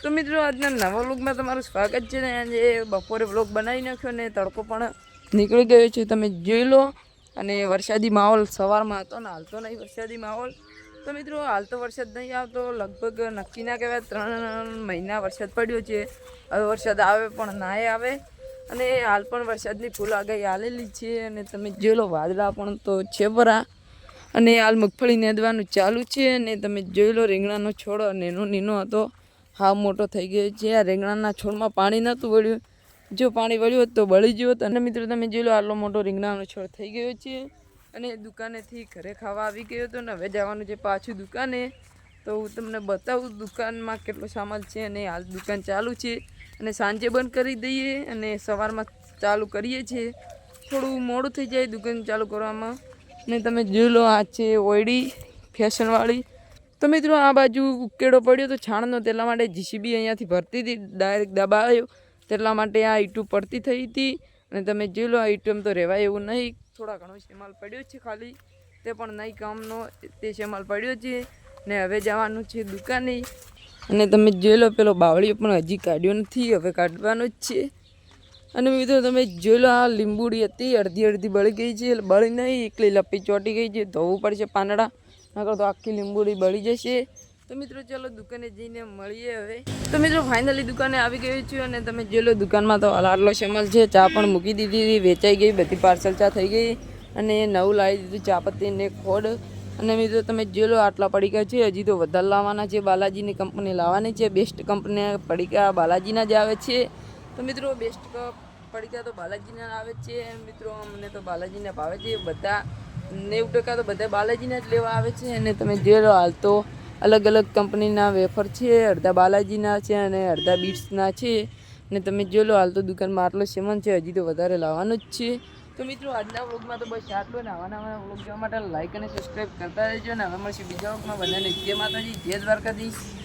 તો મિત્રો આજના નવા વ્લોગમાં તમારું સ્વાગત છે ને આજે બપોરે વ્લોગ બનાવી નાખ્યો ને તડકો પણ નીકળી ગયો છે તમે જોઈ લો અને વરસાદી માહોલ સવારમાં હતો ને હાલ તો નહીં વરસાદી માહોલ તો મિત્રો હાલ તો વરસાદ નહીં આવતો લગભગ નક્કી ના કહેવાય 3 મહિના વરસાદ પડ્યો છે હવે વરસાદ આવે પણ ના આવે અને હાલ પણ વરસાદની ફૂલ આગાહી આલેલી છે અને તમે જોઈ લો વાદળા પણ તો છે ભરા અને હાલ મગફળી નેદવાનું ચાલુ છે અને તમે જોઈ લો રીંગણાનો છોડ નીનો હતો હાવ મોટો થઈ ગયો છે આ રીંગણાના છોડમાં પાણી નહોતું વળ્યું જો પાણી વળ્યું હોત તો બળી ગયો અને મિત્રો તમે જોઈ લો આટલો મોટો રીંગણાનો છોડ થઈ ગયો છે અને દુકાનેથી ઘરે ખાવા આવી ગયો હતો ને હવે જવાનું છે પાછું દુકાને તો હું તમને બતાવું દુકાનમાં કેટલો સામાન છે અને હાલ દુકાન ચાલુ છે અને સાંજે બંધ કરી દઈએ અને સવારમાં ચાલુ કરીએ છીએ થોડું મોડું થઈ જાય દુકાન ચાલુ કરવામાં ને તમે જોઈ લો આ છે ઓયડી ફેશનવાળી તો મિત્રો આ બાજુ ઉકેડો પડ્યો તો છાણનો તેટલા માટે જીસીબી અહીંયાથી ભરતી હતી ડાયરેક્ટ દબાવ્યો તેટલા માટે આ ઈટું પડતી થઈ હતી અને તમે જોઈ લો આ ઈટમ તો રહેવાય એવું નહીં થોડા ઘણો શેમાલ પડ્યો છે ખાલી તે પણ નહીં કામનો તે શેમાલ પડ્યો છે ને હવે જવાનું છે દુકાને અને તમે જોઈ લો પેલો બાવળીઓ પણ હજી કાઢ્યો નથી હવે કાઢવાનો જ છે અને મિત્રો તમે જોઈ લો આ લીંબુડી હતી અડધી બળી ગઈ છે બળી નહીં એકલી લપી ચોંટી ગઈ છે ધોવું પડશે પાંદડા નકર તો આખી લીંબુડી બળી જશે તો મિત્રો ચલો દુકાને જઈને મળીએ હવે તો મિત્રો ફાઇનલી દુકાને આવી ગયું છું અને તમે જોઈ લો દુકાનમાં તો આટલો શેમલ છે ચા પણ મૂકી દીધી વેચાઈ ગઈ બધી પાર્સલ ચા થઈ ગઈ અને નવું લાવી દીધું ચાપત્તીને ખોડ અને મિત્રો તમે જોઈ લો આટલા પડીકા છે હજી તો વધારે લાવવાના છે બાલાજીની કંપની લાવવાની છે બેસ્ટ કંપની પડીકા બાલાજીના જ આવે છે તો મિત્રો બેસ્ટ પડીકા તો બાલાજીના આવે છે મિત્રો અમને તો બાલાજીના ભાવે છે બધા 90% તો બધા બાલાજીના જ લેવા આવે છે અને તમે જોઈ લો હાલ તો અલગ અલગ કંપનીના વેફર છે અડધા બાલાજીના છે અને અડધા બીટ્સના છે અને તમે જોઈ લો હાલ તો દુકાનમાં આટલો સામાન છે હજી તો વધારે લાવવાનું જ છે તો મિત્રો આજના વ્લોગમાં તો બસ આટલું ને આવા વ્લોગ જોવા માટે લાઈક અને સબસ્ક્રાઈબ કરતા રહેજો ને હવે મળશે બીજા વ્લોગમાં બધાને જય માતાજી જય દ્વારકાધીશ.